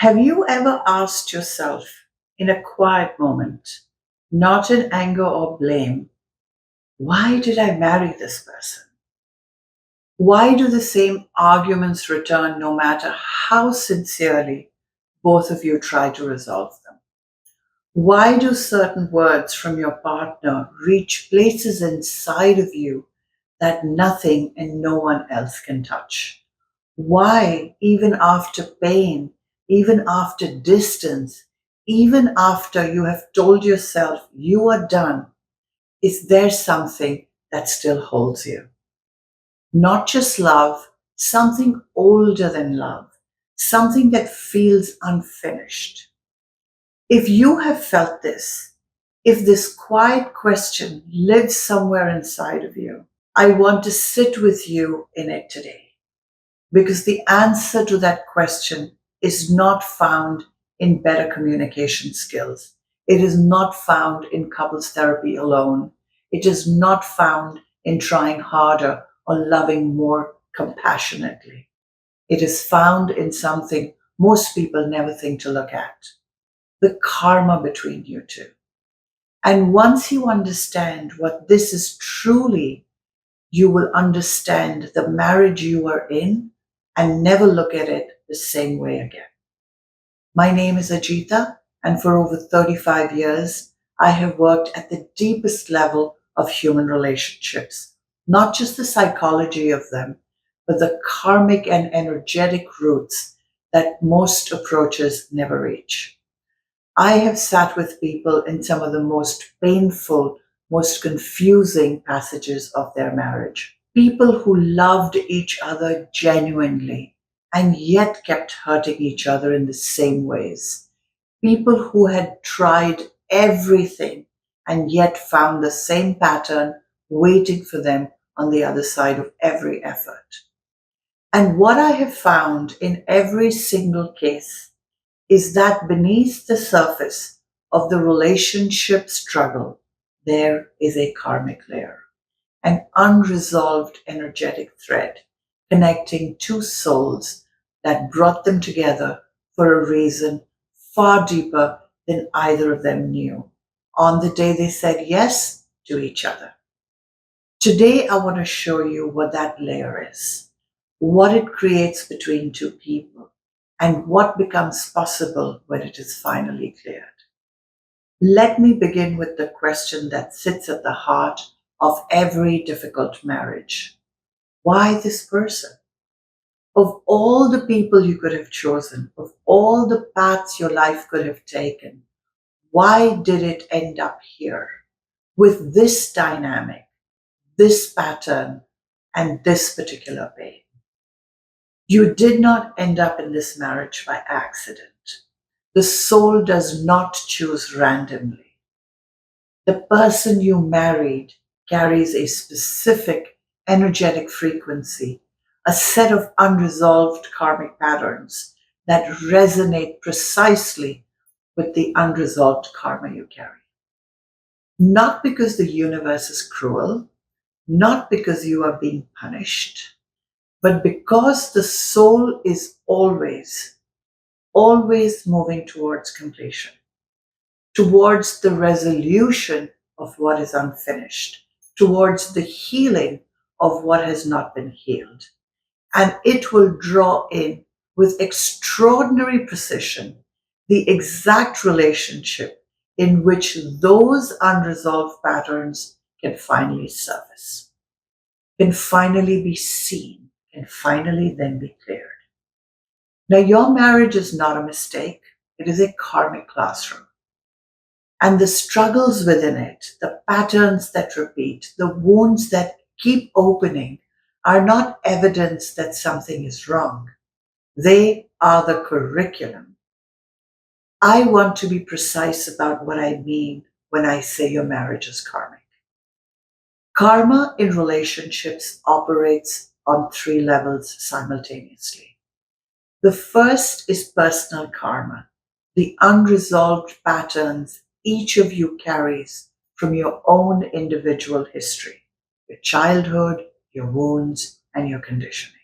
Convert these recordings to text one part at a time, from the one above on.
Have you ever asked yourself in a quiet moment, not in anger or blame, why did I marry this person? Why do the same arguments return no matter how sincerely both of you try to resolve them? Why do certain words from your partner reach places inside of you that nothing and no one else can touch? Why, even after pain, even after distance, even after you have told yourself you are done, is there something that still holds you? Not just love, something older than love, something that feels unfinished. If you have felt this, if this quiet question lives somewhere inside of you, I want to sit with you in it today. Because the answer to that question is not found in better communication skills. It is not found in couples therapy alone. It is not found in trying harder or loving more compassionately. It is found in something most people never think to look at: the karma between you two. And once you understand what this is truly, you will understand the marriage you are in and never look at it the same way again. My name is Ajita, and for over 35 years, I have worked at the deepest level of human relationships, not just the psychology of them, but the karmic and energetic roots that most approaches never reach. I have sat with people in some of the most painful, most confusing passages of their marriage. People who loved each other genuinely and yet kept hurting each other in the same ways. People who had tried everything and yet found the same pattern waiting for them on the other side of every effort. And what I have found in every single case is that beneath the surface of the relationship struggle, there is a karmic layer, an unresolved energetic thread connecting two souls that brought them together for a reason far deeper than either of them knew on the day they said yes to each other. Today, I want to show you what that layer is, what it creates between two people, and what becomes possible when it is finally cleared. Let me begin with the question that sits at the heart of every difficult marriage. Why this person? Of all the people you could have chosen, of all the paths your life could have taken, why did it end up here with this dynamic, this pattern, and this particular pain? You did not end up in this marriage by accident. The soul does not choose randomly. The person you married carries a specific energetic frequency, a set of unresolved karmic patterns that resonate precisely with the unresolved karma you carry. Not because the universe is cruel, not because you are being punished, but because the soul is always moving towards completion, towards the resolution of what is unfinished, towards the healing of what has not been healed. And it will draw in with extraordinary precision the exact relationship in which those unresolved patterns can finally surface, can finally be seen, can finally then be cleared. Now, your marriage is not a mistake, it is a karmic classroom. And the struggles within it, the patterns that repeat, the wounds that keep opening, are not evidence that something is wrong. They are the curriculum. I want to be precise about what I mean when I say your marriage is karmic. Karma in relationships operates on three levels simultaneously. The first is personal karma, the unresolved patterns each of you carries from your own individual history, your childhood, your wounds, and your conditioning.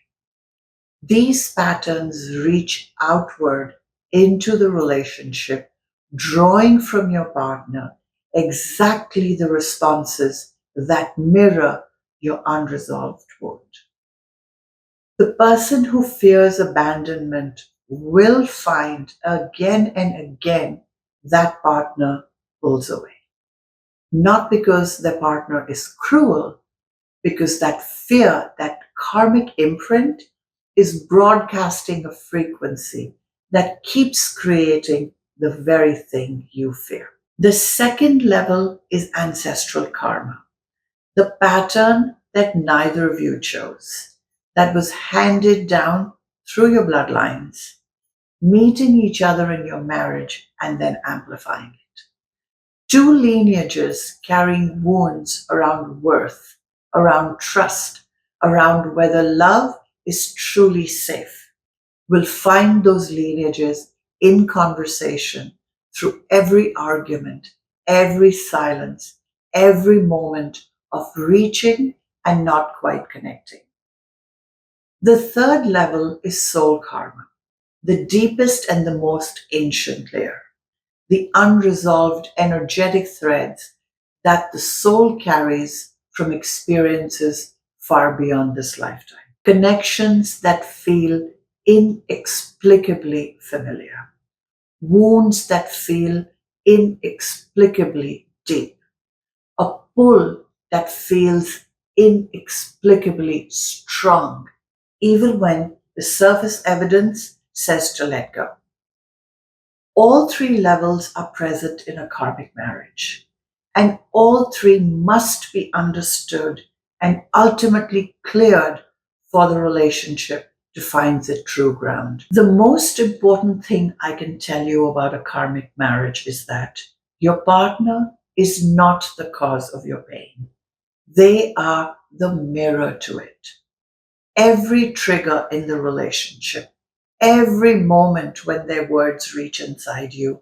These patterns reach outward into the relationship, drawing from your partner exactly the responses that mirror your unresolved wound. The person who fears abandonment will find again and again that partner pulls away. Not because the partner is cruel, because that fear, that karmic imprint, is broadcasting a frequency that keeps creating the very thing you fear. The second level is ancestral karma, the pattern that neither of you chose, that was handed down through your bloodlines, meeting each other in your marriage and then amplifying it. Two lineages carrying wounds around worth, around trust, around whether love is truly safe, will find those lineages in conversation through every argument, every silence, every moment of reaching and not quite connecting. The third level is soul karma, the deepest and the most ancient layer, the unresolved energetic threads that the soul carries from experiences far beyond this lifetime. Connections that feel inexplicably familiar, wounds that feel inexplicably deep, a pull that feels inexplicably strong, even when the surface evidence says to let go. All three levels are present in a karmic marriage, and all three must be understood and ultimately cleared for the relationship to find its true ground. The most important thing I can tell you about a karmic marriage is that your partner is not the cause of your pain. They are the mirror to it. Every trigger in the relationship, every moment when their words reach inside you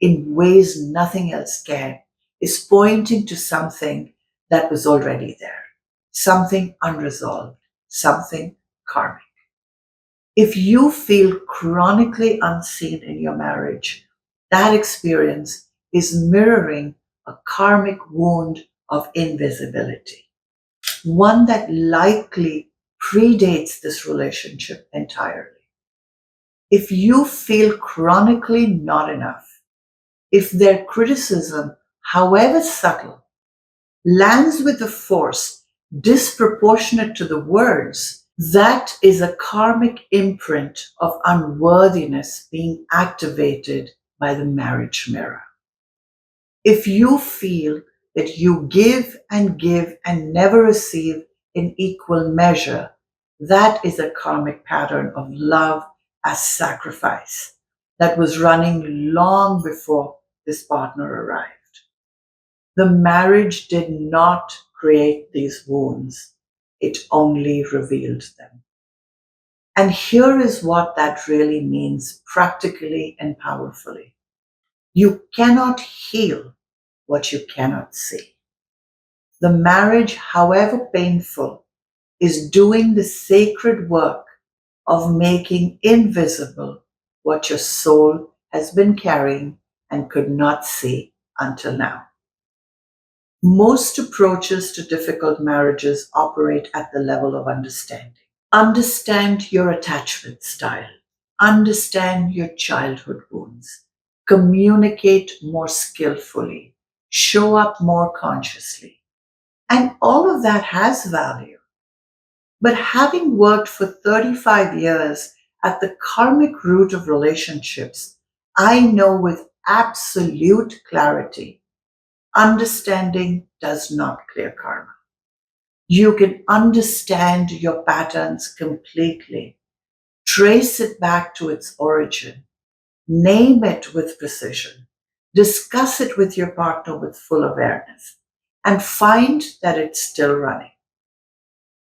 in ways nothing else can, is pointing to something that was already there, something unresolved, something karmic. If you feel chronically unseen in your marriage, that experience is mirroring a karmic wound of invisibility, one that likely predates this relationship entirely. If you feel chronically not enough, if their criticism, however subtle, lands with a force disproportionate to the words, that is a karmic imprint of unworthiness being activated by the marriage mirror. If you feel that you give and never receive in equal measure, that is a karmic pattern of love as sacrifice that was running long before this partner arrived. The marriage did not create these wounds, it only revealed them. And here is what that really means practically and powerfully. You cannot heal what you cannot see. The marriage, however painful, is doing the sacred work of making invisible what your soul has been carrying and could not see until now. Most approaches to difficult marriages operate at the level of understanding. Understand your attachment style. Understand your childhood wounds. Communicate more skillfully. Show up more consciously. And all of that has value. But having worked for 35 years at the karmic root of relationships, I know with absolute clarity, understanding does not clear karma. You can understand your patterns completely, trace it back to its origin, name it with precision, discuss it with your partner with full awareness, and find that it's still running,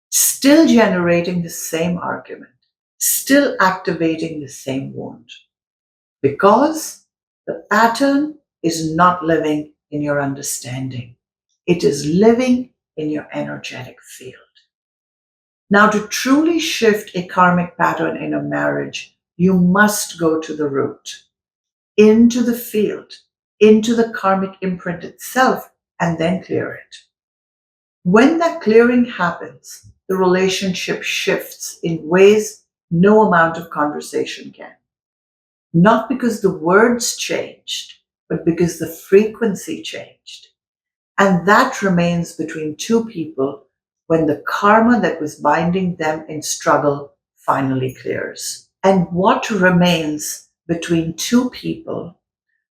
still generating the same argument, still activating the same wound. Because the pattern is not living in your understanding, it is living in your energetic field. Now, to truly shift a karmic pattern in a marriage, you must go to the root. into the field, into the karmic imprint itself, and then clear it. When that clearing happens, the relationship shifts in ways no amount of conversation can. Not because the words changed, but because the frequency changed. And that remains between two people when the karma that was binding them in struggle finally clears. And what remains between two people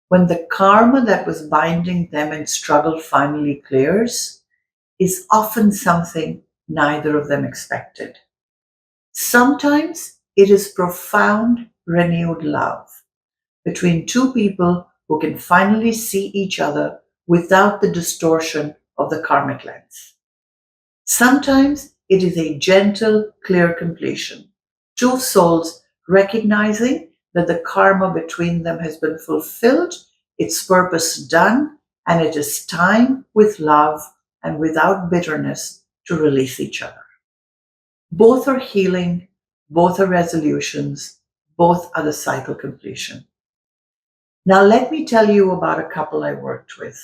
when the karma that was binding them in struggle finally clears is often something neither of them expected. Sometimes it is profound, renewed love between two people who can finally see each other without the distortion of the karmic lens. Sometimes it is a gentle, clear completion. Two souls recognizing that the karma between them has been fulfilled, its purpose done, and it is time with love and without bitterness to release each other. Both are healing, both are resolutions, both are the cycle completion. Now, let me tell you about a couple I worked with.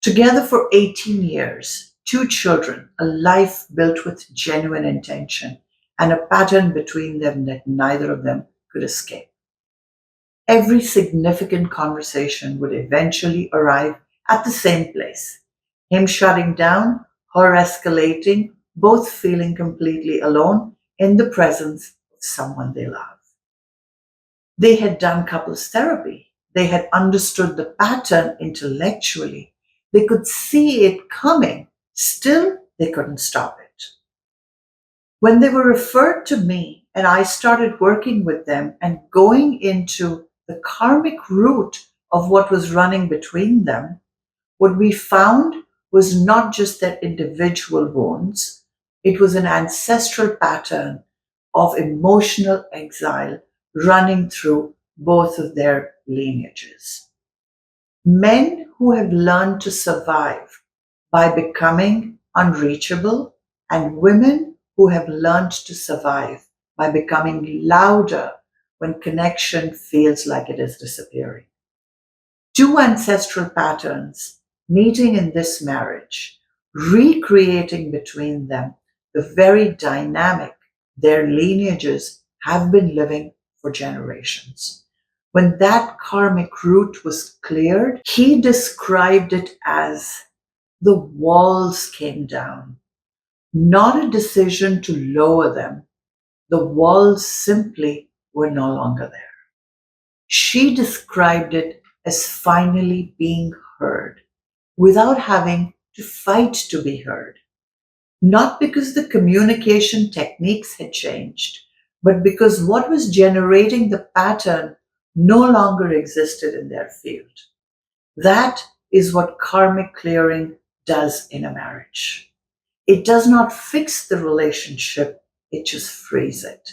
Together for 18 years, two children, a life built with genuine intention, and a pattern between them that neither of them could escape. Every significant conversation would eventually arrive at the same place. Him shutting down, her escalating, both feeling completely alone in the presence of someone they love. They had done couples therapy. They had understood the pattern intellectually. They could see it coming. Still, they couldn't stop it. When they were referred to me and I started working with them and going into the karmic root of what was running between them, what we found was not just their individual wounds, it was an ancestral pattern of emotional exile running through both of their lineages. Men who have learned to survive by becoming unreachable, and women who have learned to survive by becoming louder when connection feels like it is disappearing. Two ancestral patterns meeting in this marriage, recreating between them the very dynamic their lineages have been living for generations. When that karmic root was cleared, he described it as the walls came down, not a decision to lower them. The walls simply were no longer there. She described it as finally being heard without having to fight to be heard. Not because the communication techniques had changed, but because what was generating the pattern no longer existed in their field. That is what karmic clearing does in a marriage. It does not fix the relationship, it just frees it.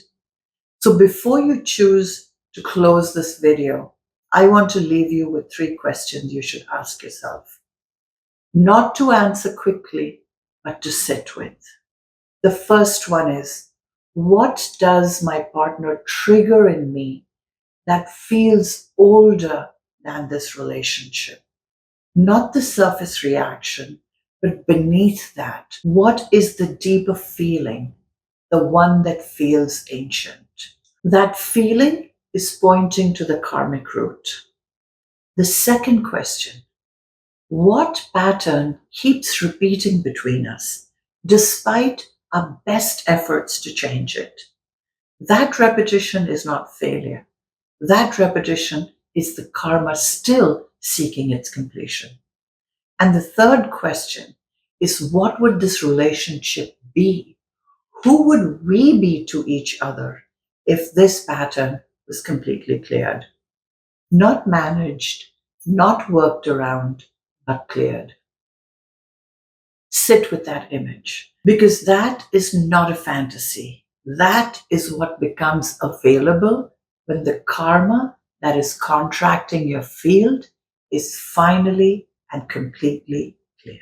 So before you choose to close this video, I want to leave you with 3 questions you should ask yourself. Not to answer quickly, but to sit with. The first one is, what does my partner trigger in me that feels older than this relationship? Not the surface reaction, but beneath that, what is the deeper feeling, the one that feels ancient? That feeling is pointing to the karmic root. The second question, what pattern keeps repeating between us despite our best efforts to change it? That repetition is not failure. That repetition is the karma still seeking its completion. And the third question is, what would this relationship be? Who would we be to each other if this pattern was completely cleared? Not managed, not worked around, but cleared. Sit with that image, because that is not a fantasy. That is what becomes available when the karma that is contracting your field is finally and completely cleared.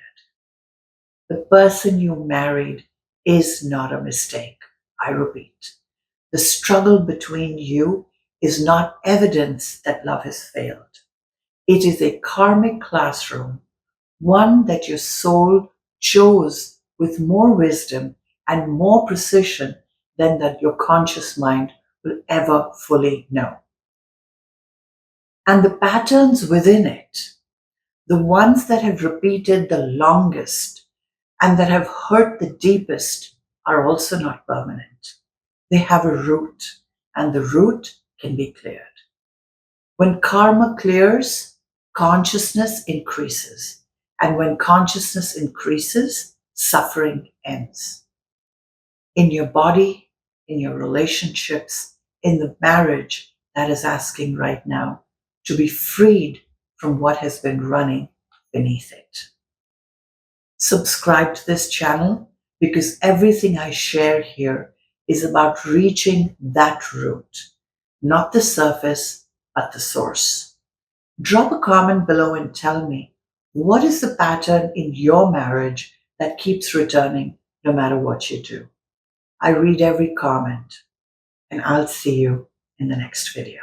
The person you married is not a mistake. I repeat, the struggle between you is not evidence that love has failed. It is a karmic classroom, one that your soul chose with more wisdom and more precision than that your conscious mind will ever fully know. And the patterns within it, the ones that have repeated the longest and that have hurt the deepest, are also not permanent. They have a root, and the root can be cleared. When karma clears, consciousness increases. And when consciousness increases, suffering ends. In your body, in your relationships, in the marriage that is asking right now to be freed from what has been running beneath it. Subscribe to this channel because everything I share here is about reaching that root, not the surface, but the source. Drop a comment below and tell me, what is the pattern in your marriage that keeps returning no matter what you do? I read every comment, and I'll see you in the next video.